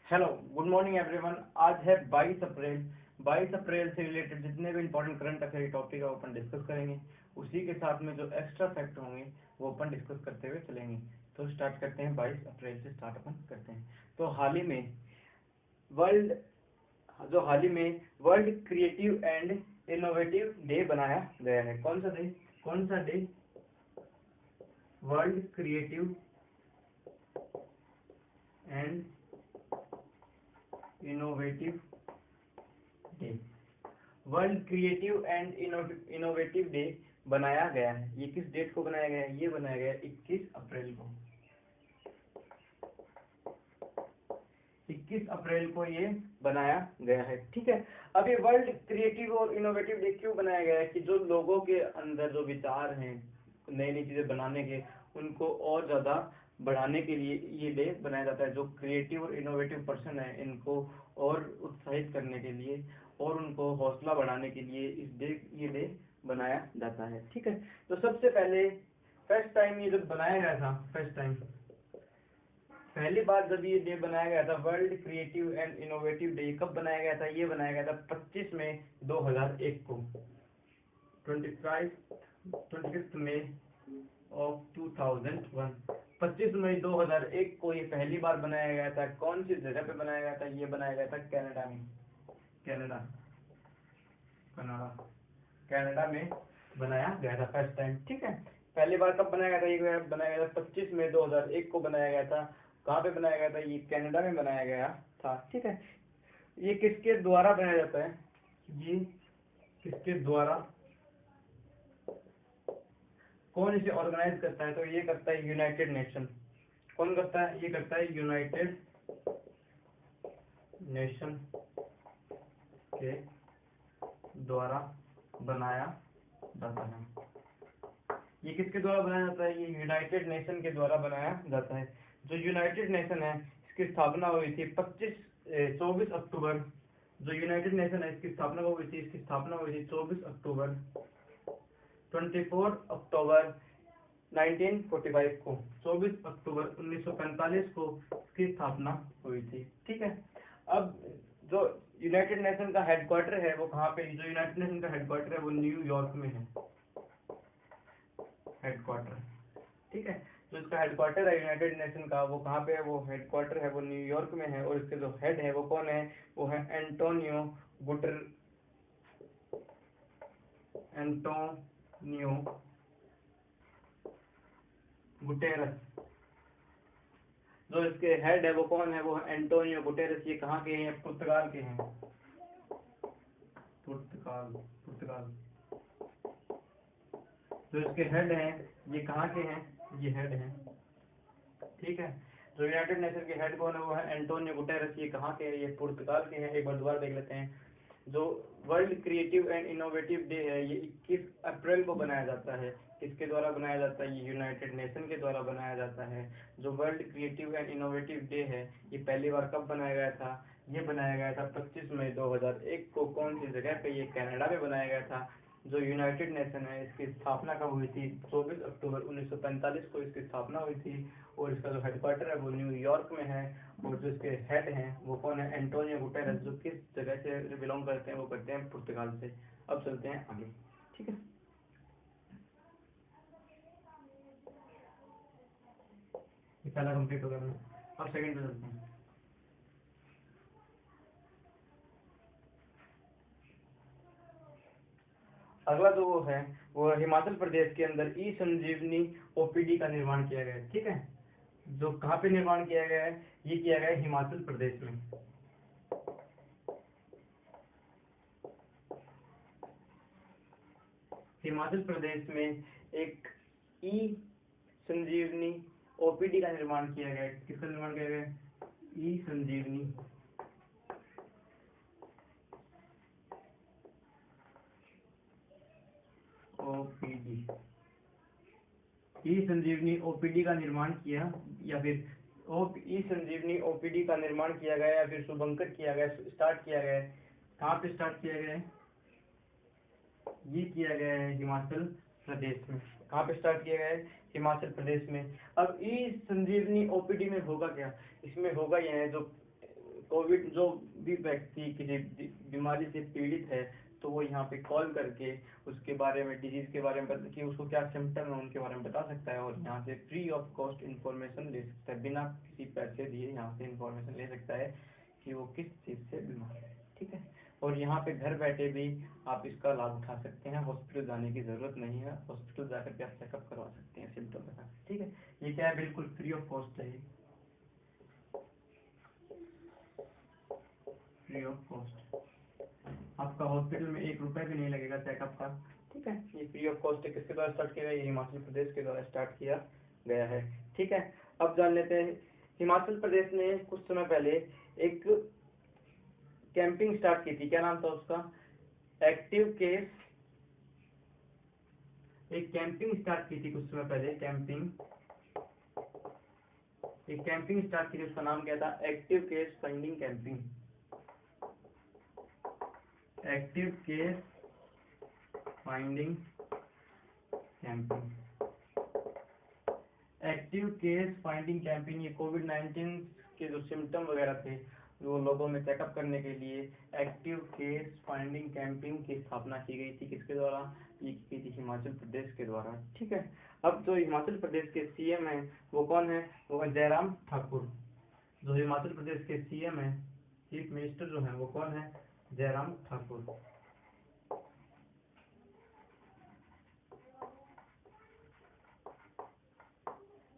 Hello, good morning everyone. आज है 22 अप्रैल। 22 अप्रैल से रिलेटेड जितने भी इंपॉर्टेंट करंट अफेयर टॉपिक है वो अपन डिस्कस करेंगे। उसी के साथ में जो एक्स्ट्रा फैक्ट होंगे वो अपन डिस्कस करते हुए चलेंगे। तो स्टार्ट करते हैं, 22 अप्रैल से स्टार्ट अपन करते हैं। तो वर्ल्ड हाल ही में world creative and innovative day बनाया गया है। कौन सा day? World creative and innovative day. World creative and innovative day बनाया गया है। ये किस डेट को बनाया गया है? ये बनाया गया है 21 अप्रैल को। 21 अप्रैल को ये बनाया गया है, ठीक है। अब ये वर्ल्ड क्रिएटिव और इनोवेटिव डे क्यों बनाया गया है? कि जो लोगों के अंदर जो विचार हैं नई नई चीजें बनाने के, उनको और ज्यादा बढ़ाने के लिए ये डे बनाया जाता है। जो क्रिएटिव और इनोवेटिव पर्सन है इनको और उत्साहित करने के लिए और उनको हौसला बढ़ाने के लिए ये डे बनाया जाता है, ठीक है। तो सबसे पहले फर्स्ट टाइम ये जब बनाया गया था, पहली बार जब ये डे बनाया गया था world creative and innovative day, कब बनाया गया था? ये बनाया गया था 25 मई 2001 को। 25 मई ऑफ 2001। 25 मई 2001 को ये पहली बार बनाया गया था। कौन सी जगह पे बनाया गया था? ये बनाया गया था कनाडा में। कनाडा में बनाया गया था फर्स्ट टाइम, ठीक है। पहली बार कब बनाया गया था? ये बनाया गया था 25 मई 2001 को बनाया गया था। कहाँ पे बनाया गया था? ये कनाडा में बनाया गया था, ठीक है। ये किसके द्वारा बनाया जाता है? ये किसके द्वारा, कौन इसे ऑर्गेनाइज करता है? तो ये करता है यूनाइटेड नेशन। कौन करता है? ये करता है यूनाइटेड नेशन के द्वारा बनाया जाता है। ये किसके द्वारा बनाया जाता है? ये यूनाइटेड नेशन के द्वारा बनाया जाता है। जो यूनाइटेड नेशन है इसकी स्थापना हुई थी 24 अक्टूबर। जो यूनाइटेड नेशन है इसकी स्थापना हुई थी 24 अक्टूबर 1945 को। 24 अक्टूबर 1945 को इसकी स्थापना हुई थी, ठीक है। अब जो यूनाइटेड नेशन का हेडक्वार्टर है वो कहाँ पे? जो यूनाइटेड नेशन का हेडक्वार्टर है वो न्यूयॉर्क में है। हेडक्वार्टर, ठीक है। जो इसका हेडक्वार्टर है यूनाइटेड नेशन का वो कहाँ पे है? वो हेडक्वार्टर है वो न्यूयॉर्क में है। और इसके जो हेड है वो कौन है? वो है एंटोनियो गुटेरस। जो इसके हेड है वो कौन है? वो है एंटोनियो गुटेरस। ये कहाँ के हैं? पुर्तगाल के हैं। पुर्तगाल। जो इसके हेड हैं ये कहाँ के हैं? ये हेड हैं, ठीक है। जो यूनाइटेड नेशन के हेड कौन है? वो है एंटोनियो गुटेरस। ये कहाँ के हैं? ये पुर्तगाल के हैं। एक बार दोबारा देख लेते हैं। जो world creative and innovative day है ये 21 अप्रैल को बनाया जाता है। किसके द्वारा बनाया जाता है? ये यूनाइटेड नेशन के द्वारा बनाया जाता है। जो world creative and innovative day है ये पहली बार कब बनाया गया था? ये बनाया गया था 25 मई 2001 को। कौन सी जगह पे? ये कनाडा में बनाया गया था। जो यूनाइटेड नेशन है इसकी स्थापना कब हुई थी? 24 अक्टूबर 1945 को इसकी स्थापना हुई थी। और इसका जो हेडक्वार्टर है वो न्यूयॉर्क में है। और जो इसके हेड हैं वो कौन है? Antonio Guterres. जो किस जगह से बिलोंग करते हैं? वो करते हैं पुर्तगाल से। अब चलते हैं आगे, ठीक है। ये पहला कंप्लीट हो गया। अब सेकंड पे चलते हैं। अगला जो वो है वो हिमाचल प्रदेश के अंदर ई संजीवनी ओपीडी का निर्माण किया गया है, ठीक है। जो कहाँ पे निर्माण किया गया है? ये किया गया है हिमाचल प्रदेश में। हिमाचल प्रदेश में एक ई संजीवनी ओपीडी का निर्माण किया गया है। किसका निर्माण किया गया है? ई संजीवनी ओपीडी। ई संजीवनी ओपीडी का निर्माण किया या फिर ई संजीवनी ओपीडी का निर्माण किया गया या फिर शुभंकर किया गया, स्टार्ट किया गया है। कहाँ पे स्टार्ट किया गया है? ये किया गया है हिमाचल प्रदेश में। कहाँ पे स्टार्ट किया गया है? हिमाचल प्रदेश में। अब ई संजीवनी ओपीडी में होगा क्या? इसमें होगा यह है जो कोविड जो भी व्यक्ति किसी बीमारी से पीड़ित है तो वो यहाँ पे कॉल करके उसके बारे में, डिजीज के बारे में कि उसको क्या सिम्टम है उनके बारे में बता सकता है, और यहाँ से फ्री ऑफ कॉस्ट इन्फॉर्मेशन ले सकता है, बिना किसी पैसे दिए यहाँ से इन्फॉर्मेशन ले सकता है कि वो किस चीज़ से बीमार है। ठीक है, और यहाँ पे घर बैठे भी आप इसका लाभ उठा सकते हैं, हॉस्पिटल जाने की ज़रूरत नहीं है, हॉस्पिटल जाकर के आप चेकअप करवा सकते हैं सिम्टम के साथ। ठीक है, ये क्या है, बिल्कुल फ्री ऑफ कॉस्ट है, फ्री ऑफ कॉस्ट, आपका हॉस्पिटल में 1 रुपये भी नहीं लगेगा चेकअप का। ठीक है, ये फ्री ऑफ कॉस्ट है, किसके द्वारा स्टार्ट किया गया, ये हिमाचल प्रदेश के द्वारा स्टार्ट किया गया है। ठीक है, अब जान लेते हैं, हिमाचल प्रदेश ने कुछ समय पहले एक कैंपिंग स्टार्ट की थी, क्या नाम था उसका, एक्टिव केस, एक कैंपिंग स्टार्ट की थी कुछ समय पहले, एक कैंपिंग स्टार्ट की थी, उसका नाम क्या था, active case finding camping, active case finding camping, active case finding camping. ये कोविड-19 के जो सिम्टम वगैरह थे वो लोगों में चेकअप करने के लिए एक्टिव केस फाइंडिंग कैंपिंग की स्थापना की गई थी, किसके द्वारा, ये की थी हिमाचल प्रदेश के द्वारा। ठीक है, अब जो हिमाचल प्रदेश के सीएम है वो कौन है, वो है जयराम ठाकुर। जो हिमाचल प्रदेश के सीएम है, चीफ मिनिस्टर जो है वो कौन है, जयराम ठाकुर।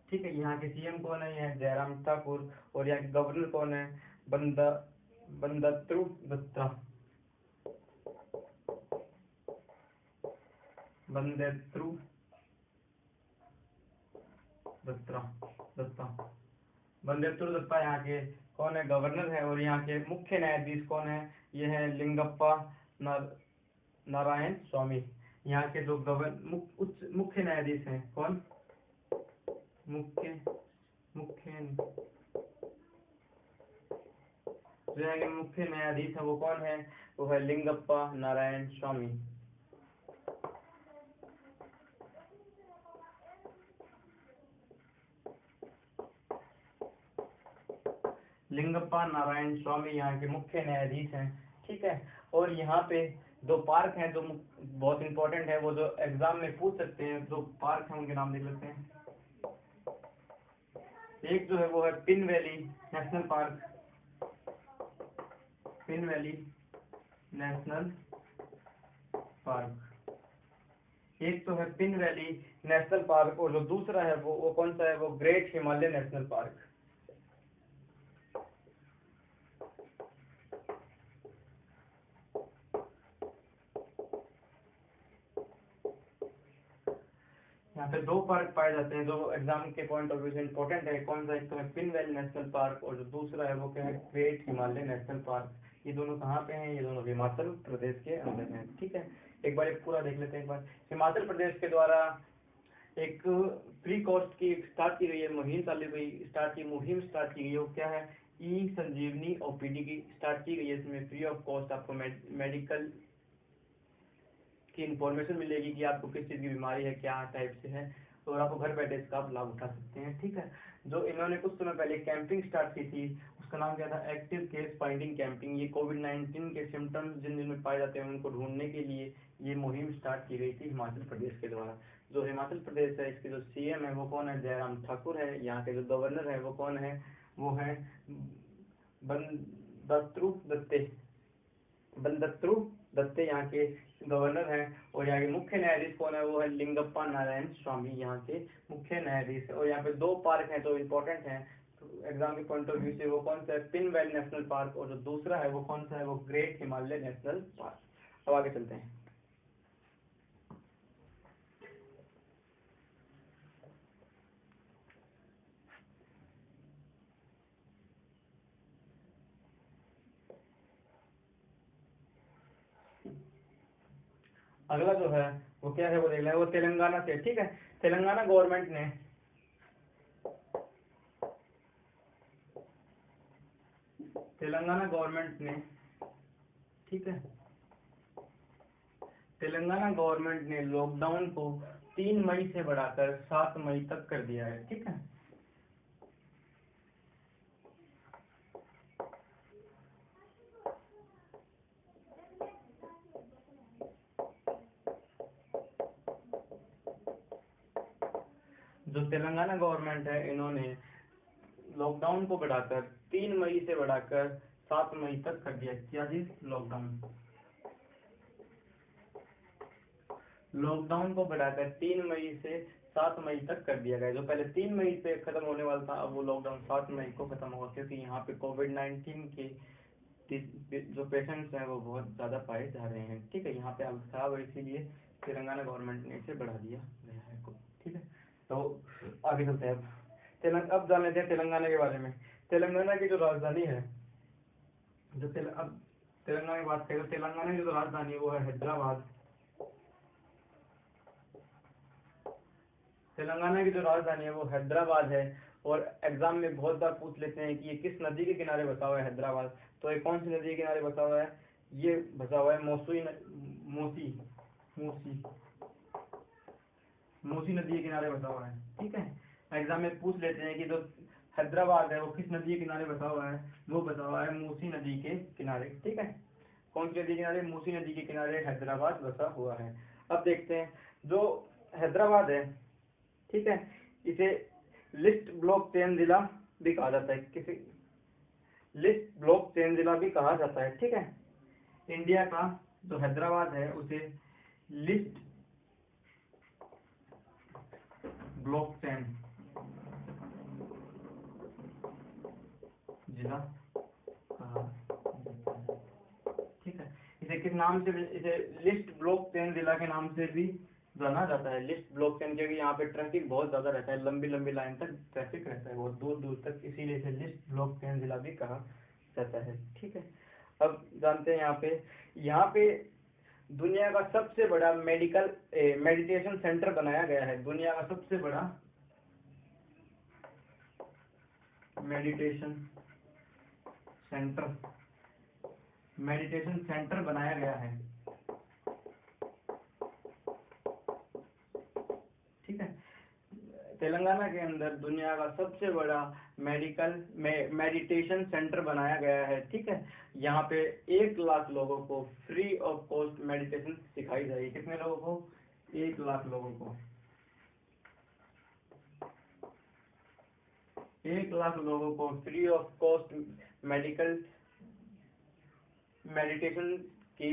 ठीक है, यहाँ के सीएम कौन है, यह जयराम ठाकुर, और यहाँ के गवर्नर कौन है, बंदत्रु दत्ता, बंदत्रु दत्ता, बंदत्रु दत्ता यहाँ के कौन है, गवर्नर है, और यहाँ के मुख्य न्यायाधीश कौन है, ये है लिंगप्पा नारायण स्वामी। यहाँ के जो मुख्य न्यायाधीश हैं कौन, मुख्य जो यहाँ के मुख्य न्यायाधीश है वो कौन है, वो है लिंगप्पा नारायण स्वामी। लिंगप्पा नारायण स्वामी यहाँ के मुख्य न्यायाधीश हैं। ठीक है, और यहाँ पे दो पार्क हैं जो बहुत इंपॉर्टेंट है, वो जो एग्जाम में पूछ सकते हैं, दो पार्क हैं उनके नाम देख लेते हैं। एक जो है वो है pin valley national park, pin valley national park, एक तो है पिन वैली नेशनल पार्क, और जो दूसरा है वो कौन सा है, वो ग्रेट हिमालय नेशनल पार्क। यहाँ पे दो पार्क पाए जाते हैं जो एग्जाम के पॉइंट ऑफ व्यू से इंपॉर्टेंट है, कौन सा, एक तो है पिन वैली नेशनल पार्क, और जो दूसरा है वो क्या है, ग्रेट हिमालय नेशनल पार्क। ये दोनों कहाँ पे हैं, ये दोनों हिमाचल प्रदेश के अंदर हैं। ठीक है, एक बार एक पूरा देख लेते हैं। एक बार हिमाचल प्रदेश के द्वारा एक फ्री कॉस्ट की स्टार्ट की गई है मुहिम, स्टार्ट की गई है, वो क्या है, ई संजीवनी ओपीडी की स्टार्ट की गई है। इसमें फ्री ऑफ कॉस्ट आपको मेडिकल की इंफॉर्मेशन मिलेगी कि आपको किस चीज़ की बीमारी है, क्या टाइप से है, और आपको घर बैठे इसका आप लाभ उठा सकते हैं। ठीक है, जो इन्होंने कुछ समय पहले कैंपिंग स्टार्ट की थी उसका नाम क्या था, एक्टिव केस फाइंडिंग कैंपिंग। ये कोविड-19 के सिम्टम्स जिन जिनमें पाए जाते हैं उनको ढूंढने के लिए ये मुहिम स्टार्ट की गई थी हिमाचल प्रदेश के द्वारा। जो हिमाचल प्रदेश है इसके जो सीएम है वो कौन है, जयराम ठाकुर है। यहाँ के जो गवर्नर है वो कौन है, वो है बंदत्रु दत्ते यहाँ के गवर्नर हैं, और यहाँ के मुख्य न्यायाधीश कौन है, वो है लिंगप्पा नारायण स्वामी, यहाँ के मुख्य न्यायाधीश है। और यहाँ पे दो पार्क हैं जो इम्पोर्टेंट हैं एग्जाम के पॉइंट ऑफ व्यू से, वो कौन सा है, पिन वैली नेशनल पार्क, और जो दूसरा है वो कौन सा है, वो ग्रेट हिमालय नेशनल पार्क। अब आगे चलते हैं। अगला जो है वो क्या है, वो देख लें, वो तेलंगाना से। ठीक है, तेलंगाना गवर्नमेंट ने ठीक है, तेलंगाना गवर्नमेंट ने लॉकडाउन को 3 मई से बढ़ाकर 7 मई तक कर दिया है। ठीक है, जो तेलंगाना गवर्नमेंट है, इन्होंने लॉकडाउन को बढ़ाकर 3 मई से बढ़ाकर 7 मई तक कर दिया। क्या जी? लॉकडाउन को बढ़ाकर 3 मई से 7 मई तक कर दिया गया। जो पहले 3 मई पे खत्म होने वाला था, अब वो लॉकडाउन 7 मई को खत्म होगा, क्योंकि यहाँ पे कोविड-19 के जो पेशेंट्स हैं वो बहुत ज़्यादा पाए जा रहे हैं। ठीक है, यहाँ पे हालत खराब है, इसीलिए तेलंगाना गवर्नमेंट ने इसे बढ़ा दिया गया है। ठीक है, तो आगे चलते हैं। अब जान लेते हैं तेलंगाना के बारे में। तेलंगाना की जो राजधानी है, अब तेलंगाना की बात करें तो तेलंगाना की जो राजधानी है वो है हैदराबाद। तेलंगाना की जो राजधानी है वो हैदराबाद है। और एग्जाम में बहुत बार पूछ लेते हैं कि ये किस नदी के किनारे बसा हुआ है हैदराबाद। तो ये कौन सी नदी के किनारे बसा हुआ है? ये बसा हुआ है मूसी नदी के किनारे बसा हुआ है। ठीक है, एग्जाम में पूछ लेते हैं कि जो हैदराबाद है वो किस नदी के किनारे बसा हुआ है? वो बसा हुआ है मूसी नदी के किनारे। ठीक है, कौन सी नदी के किनारे? मूसी नदी के किनारे हैदराबाद बसा हुआ है। अब देखते हैं, जो हैदराबाद है, ठीक है, इसे लिस्ट ब्लॉक चेन जिला भी कहा जाता है। किसी लिस्ट ब्लॉक चेन जिला भी कहा जाता है। ठीक है, इंडिया का जो हैदराबाद है उसे लिस्ट ब्लॉक चेन जिला कहा जाता है। ठीक है, इसे किस नाम से? इसे लिस्ट ब्लॉक चेन जिला के नाम से भी जाना जाता है। लिस्ट ब्लॉक चेन, क्योंकि यहाँ पे ट्रैफिक बहुत ज्यादा रहता है, लंबी लंबी लाइन तक ट्रैफिक रहता है, बहुत दूर दूर तक, इसीलिए इसे लिस्ट ब्लॉक चेन जिला भी कहा जाता है। ठीक है, अब जानते हैं यहाँ पे दुनिया का सबसे बड़ा मेडिटेशन सेंटर बनाया गया है। दुनिया का सबसे बड़ा मेडिटेशन सेंटर बनाया गया है। ठीक है, तेलंगाना के अंदर दुनिया का सबसे बड़ा मेडिटेशन सेंटर बनाया गया है। ठीक है, यहाँ पे 1 लाख लोगों को फ्री ऑफ कॉस्ट मेडिटेशन सिखाई जाएगी। कितने लोगों को? 1 लाख लोगों को। 1 लाख लोगों को फ्री ऑफ कॉस्ट मेडिटेशन की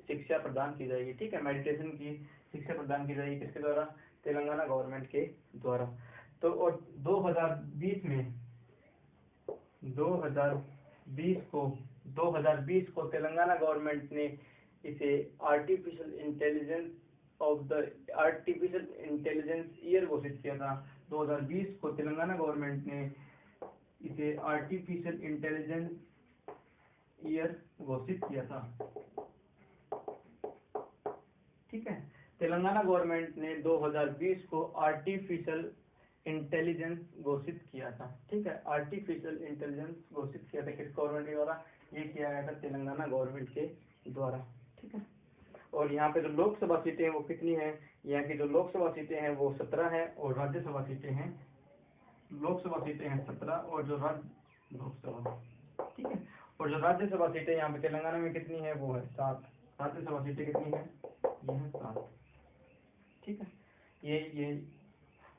शिक्षा प्रदान की जाएगी। ठीक है, मेडिटेशन की शिक्षा प्रदान की जाएगी। किसके द्वारा? तेलंगाना गवर्नमेंट के द्वारा। तो और 2020 को तेलंगाना गवर्नमेंट ने इसे आर्टिफिशियल इंटेलिजेंस ईयर घोषित किया था। 2020 को तेलंगाना गवर्नमेंट ने इसे आर्टिफिशियल इंटेलिजेंस ईयर घोषित किया था। ठीक है, तेलंगाना गवर्नमेंट ने 2020 को आर्टिफिशियल इंटेलिजेंस घोषित किया था। ठीक है, आर्टिफिशियल इंटेलिजेंस घोषित किया था किस गवर्नमेंट के द्वारा? ये किया गया था तेलंगाना गवर्नमेंट के द्वारा। ठीक है, और यहाँ पे जो लोकसभा सीटें हैं वो कितनी है? यहाँ की जो लोकसभा सीटें हैं वो 17 है, और राज्यसभा सीटें हैं 17, और जो लोकसभा, ठीक है, और जो राज्यसभा सीटें यहाँ पे तेलंगाना में कितनी है? वो है 7। राज्यसभा सीटें कितनी है? ये है 7। ठीक है, ये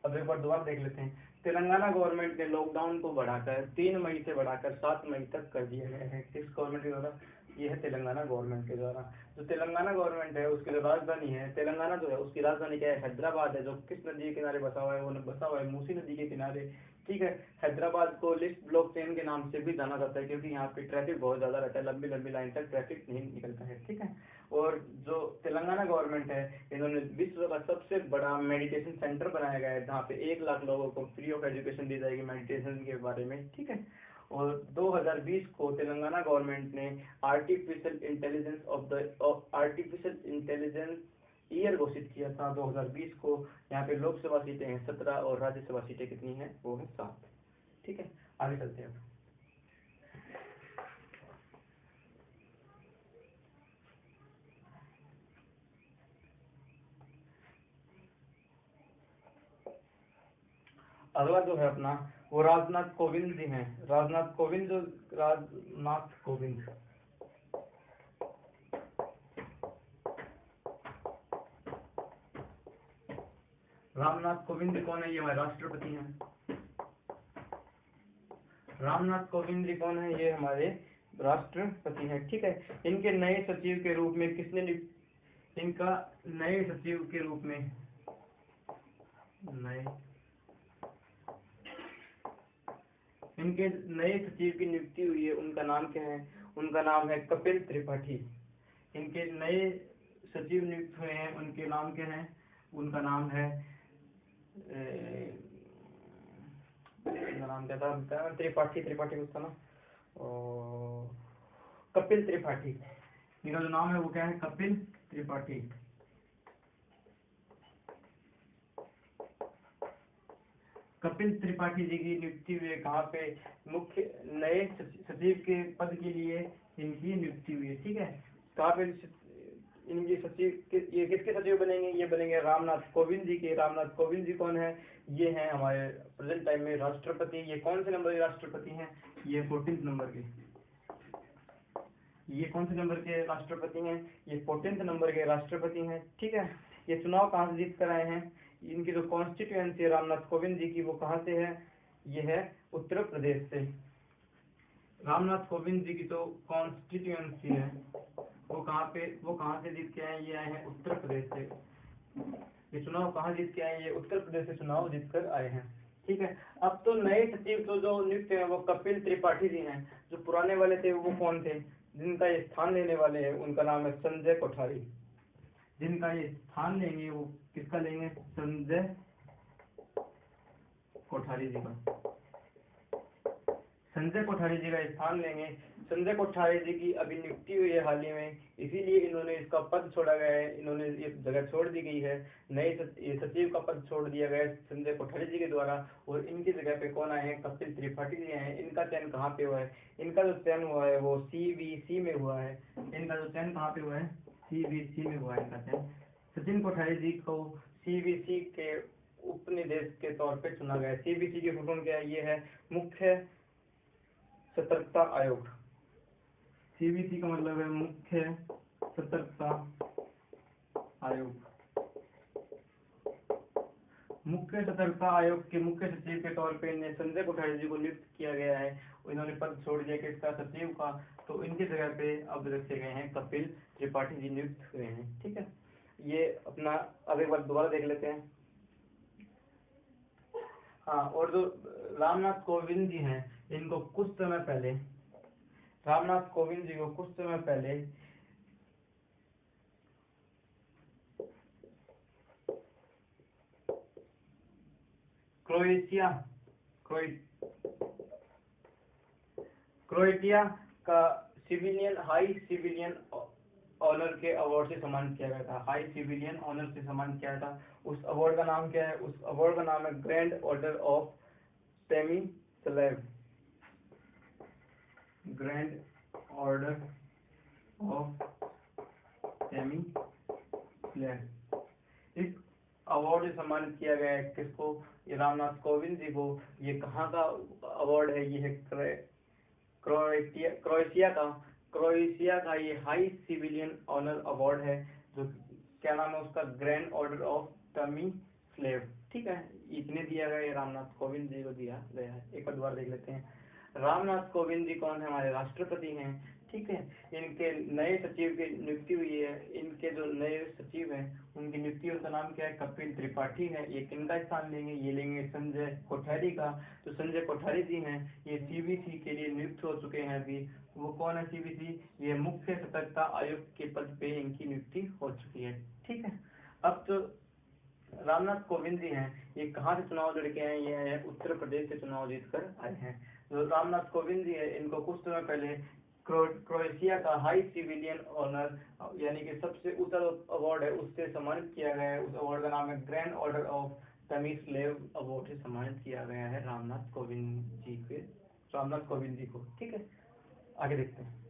अब एक बार दोबारा देख लेते हैं। तेलंगाना गवर्नमेंट ने लॉकडाउन को बढ़ाकर 3 मई से बढ़ाकर 7 मई तक कर दिया गया है। किस गवर्नमेंट के द्वारा? ये है तेलंगाना गवर्नमेंट के द्वारा। जो तेलंगाना गवर्नमेंट है उसकी जो राजधानी है, तेलंगाना जो है उसकी राजधानी क्या है? हैदराबाद है। जो किस नदी के किनारे बसा हुआ है? वो बसा हुआ है मूसी नदी के किनारे। ठीक है, हैदराबाद को लिस्ट ब्लॉक चेन के नाम से भी जाना जाता है, क्योंकि यहाँ पे ट्रैफिक बहुत ज्यादा रहता है, लंबी लंबी लाइन तक ट्रैफिक नहीं निकलता है। ठीक है, और जो तेलंगाना गवर्नमेंट है, इन्होंने विश्व का सबसे बड़ा मेडिटेशन सेंटर बनाया गया है, जहाँ पे 1 लाख लोगों को फ्री ऑफ एजुकेशन दी जाएगी मेडिटेशन के बारे में। ठीक है, और 2020 को तेलंगाना गवर्नमेंट ने आर्टिफिशियल इंटेलिजेंस ईयर घोषित किया था 2020 को। यहाँ पे लोकसभा सीटें हैं 17, और राज्यसभा सीटें कितनी हैं? वो है 7। ठीक है, आगे चलते हैं। अगला जो है अपना, वो राजनाथ कोविंद जी हैं। राजनाथ कोविंद रामनाथ कोविंद जी कौन है? ये हमारे राष्ट्रपति हैं। रामनाथ कोविंद जी कौन है? ये हमारे राष्ट्रपति हैं। ठीक है। इनके नए सचिव के रूप में किसने इनका नए सचिव के रूप में इनके नए सचिव की नियुक्ति हुई है, उनका नाम क्या है? उनका नाम है कपिल त्रिपाठी। इनके नए सचिव नियुक्त हुए हैं, उनके नाम क्या है? उनका नाम है नाम क्या था? त्रिपाठी कुछ था ना, कपिल त्रिपाठी। इनका जो नाम है वो क्या है? कपिल त्रिपाठी। कपिल त्रिपाठी जी की नियुक्ति हुई है कहाँ पे? मुख्य नए सचिव के पद के लिए इनकी नियुक्ति हुई है। ठीक है। कहाँ पे इनकी सचिव, ये किसके सचिव बनेंगे? ये बनेंगे रामनाथ कोविंद जी के। रामनाथ कोविंद जी कौन है? ये हैं हमारे प्रेजेंट टाइम में राष्ट्रपति। ये कौन से नंबर के राष्ट्रपति हैं? ये 14 नंबर के। ये कौन से नंबर के राष्ट्रपति हैं? ये 14 नंबर के राष्ट्रपति हैं। ठीक है। ये चुनाव कहाँ से जीत कर आए हैं? इनकी जो कॉन्स्टिट्यूएंसी है रामनाथ कोविंद जी की, वो कहाँ से है? ये है उत्तर प्रदेश से। रामनाथ कोविंद जी की जो कॉन्स्टिट्यूएंसी है वो कहाँ से जीत के आए? ये आए हैं उत्तर प्रदेश से। ये चुनाव कहाँ जीत के आए? ये उत्तर प्रदेश से चुनाव जीत कर आए हैं। ठीक है। अब तो नए सचिव तो जो नियुक्त हैं वो कपिल त्रिपाठी जी हैं। जो पुराने वाले थे वो कौन थे? जिनका ये स्थान लेने वाले हैं उनका नाम है संजय कोठारी। जिनका ये स्थान लेंगे वो किसका लेंगे? संजय कोठारी जी का। संजय कोठारी जी का स्थान लेंगे। संजय कोठारी जी की अभी नियुक्ति हुई है हाल ही में, इसीलिए इन्होंने इसका पद छोड़ा गया है। इन्होंने ये जगह छोड़ दी गई है। नए ये सचिव का पद छोड़ दिया गया है संजय कोठारी जी के द्वारा, और इनकी जगह पे कौन आए हैं? कपिल त्रिपाठी जी हैं। इनका चयन कहाँ पे हुआ है? इनका जो चयन हुआ है वो CBC में हुआ है। इनका जो चयन कहाँ पे हुआ है? CBC में हुआ है इनका चयन। सचिन कोठारी जी को CBC के उपनिदेशक के तौर पे चुना गया है। CBC की फुल फॉर्म क्या है? ये है मुख्य सतर्कता आयोग। CBC का मतलब है मुख्य सतर्कता आयोग। मुख्य सतर्कता आयोग के मुख्य सचिव के तौर पे इन्हें संजय कोठारी जी को नियुक्त किया गया है। इन्होंने पद छोड़ दिया किसका? सचिव का। तो इनकी जगह पे अब रखे गए हैं कपिल त्रिपाठी जी नियुक्त हुए हैं। ठीक है। ये अपना अब एक बार दोबारा देख लेते हैं। हाँ, और जो रामनाथ कोविंद जी हैं, इनको कुछ समय पहले रामनाथ कोविंद जी को कुछ समय पहले क्रोएशिया का हाई सिविलियन ऑनर के अवार्ड से सम्मानित किया गया था। हाई सिविलियन ऑनर से सम्मानित किया था। उस अवार्ड का नाम क्या है? उस अवार्ड का नाम है Grand Order of Stanislav. Grand Order of Stanislav. इस अवार्ड से सम्मानित किया गया है किसको? ये रामनाथ कोविंद जी को। ये कहाँ का अवार्ड है? ये है क्रोएशिया का ये हाई सिविलियन ऑनर अवार्ड है, जो क्या नाम है उसका? Grand Order of Stanislav. ठीक है। इतने दिया गया है, रामनाथ कोविंद जी को दिया गया है। एक बार देख लेते हैं। रामनाथ कोविंद जी कौन है? हमारे राष्ट्रपति हैं। ठीक है। इनके नए सचिव की नियुक्ति हुई है। इनके जो नए सचिव हैं उनकी नियुक्ति, उनका नाम क्या है? कपिल त्रिपाठी है। ये किनका स्थान लेंगे? ये लेंगे संजय कोठारी का। तो संजय कोठारी जी हैं, ये CBC के लिए नियुक्त हो चुके हैं अभी। वो कौन है? CBC, ये मुख्य सतर्कता आयोग के पद पे इनकी नियुक्ति हो चुकी है। ठीक है। अब तो रामनाथ कोविंद जी हैं, ये कहाँ से चुनाव लड़ के आए? ये हैं उत्तर प्रदेश से चुनाव जीत कर आए हैं। जो रामनाथ कोविंद जी है, इनको कुछ समय पहले क्रोएशिया का हाई सिविलियन ऑनर, यानी कि सबसे ऊंचा अवार्ड है, उससे सम्मानित किया गया है। उस अवार्ड का नाम है ग्रैंड ऑर्डर ऑफ स्टेनिस्लैव अवार्ड से सम्मानित किया गया है रामनाथ कोविंद जी को। ठीक है। आगे देखते हैं।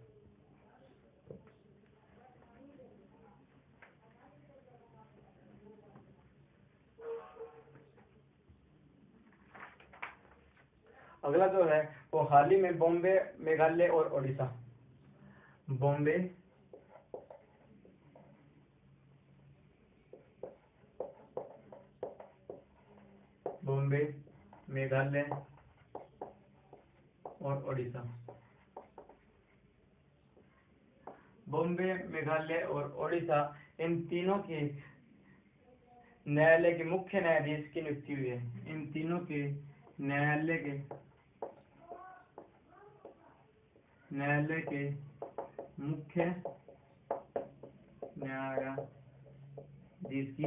अगला जो है वो हाल ही में बॉम्बे, मेघालय और ओडिशा। बॉम्बे, बॉम्बे, मेघालय और उड़ीसा। बॉम्बे, मेघालय और उड़ीसा, इन तीनों के न्यायालय के मुख्य न्यायाधीश की नियुक्ति हुई है। इन तीनों के न्यायालय के मुख्य न्यायाधीश की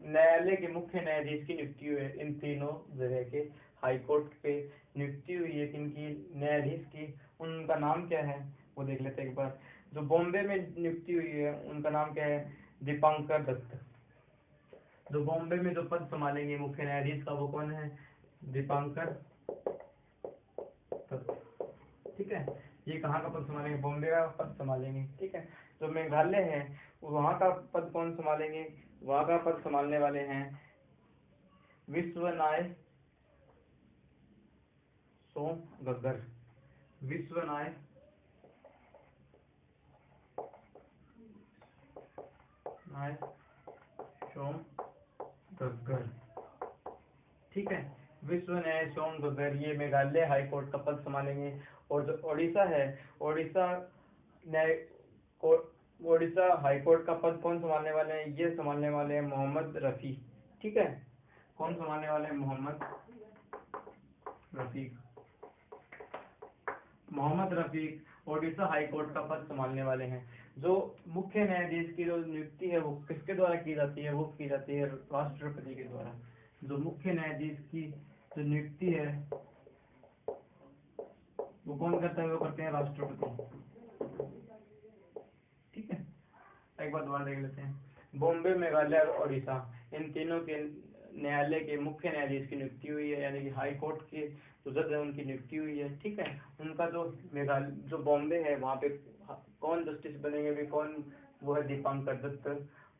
न्यायालय के मुख्य न्यायाधीश की नियुक्ति हुई है। इन तीनों जगह के हाई कोर्ट पे नियुक्ति हुई है किनकी, न्यायाधीश की। उनका नाम क्या है वो देख लेते हैं एक बार। जो बॉम्बे में नियुक्ति हुई है उनका नाम क्या है, दीपांकर दत्त। जो बॉम्बे में जो पद संभालेंगे मुख्य न्यायाधीश का वो कौन है, दीपांकर दत्त। ठीक है, ये कहाँ का पद संभालेंगे, बॉम्बे का पद संभालेंगे। ठीक है, जो मेघालय है वहाँ का पद कौन संभालेंगे, वहाँ का पद संभालने वाले हैं विश्वनाय सोमगग्गर। विश्वनाय सोमगग्गर। ठीक है, विश्व न्याय सोमगग्गर ये मेघालय हाई कोर्ट का पद संभालेंगे। और जो उड़ीसा है, उड़ीसा न्याय उड़ीसा हाई कोर्ट का पद कौन संभालने वाले हैं, ये संभालने वाले हैं मोहम्मद रफी। ठीक है, कौन संभालने वाले हैं, मोहम्मद रफीक उड़ीसा हाई कोर्ट का पद संभालने वाले हैं। जो मुख्य न्यायाधीश की जो नियुक्ति है वो किसके द्वारा की जाती है, वो की जाती है राष्ट्रपति के द्वारा। जो मुख्य न्यायाधीश की जो नियुक्ति है वो कौन करता है, वो करते हैं राष्ट्रपति। ठीक है, एक बार दोबारा देख लेते हैं। बॉम्बे, मेघालय और उड़ीसा, इन तीनों के न्यायालय के मुख्य न्यायाधीश की नियुक्ति हुई है, यानी कि हाई कोर्ट के जो जज है उनकी नियुक्ति हुई है। ठीक है, उनका जो बॉम्बे है वहाँ पे कौन जस्टिस बनेंगे भी कौन, वो है दीपांकर दत्त।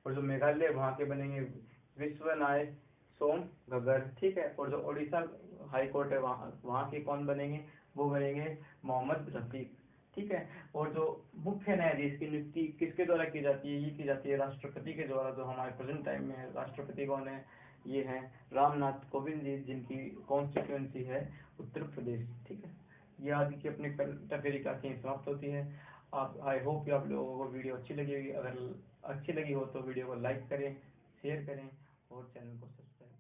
और जो मेघालय वहाँ के बनेंगे विश्वनाय सोमगग्गर। ठीक है, और जो उड़ीसा हाई कोर्ट है वहाँ के कौन बनेंगे, वो बनेंगे मोहम्मद रफीक। ठीक है, और जो मुख्य न्यायाधीश की नियुक्ति किसके द्वारा की जाती है, ये की जाती है राष्ट्रपति के द्वारा। जो हमारे प्रेजेंट टाइम में राष्ट्रपति कौन है, ये हैं रामनाथ कोविंद जी, जिनकी कॉन्स्टिट्यूएंसी है उत्तर प्रदेश। ठीक है, ये आज की अपनी करंट अफेयर की समाप्त होती है। आप आई होप कि आप लोगों को वीडियो अच्छी लगी होगी। अगर अच्छी लगी हो तो वीडियो को लाइक करें, शेयर करें और चैनल को सब्सक्राइब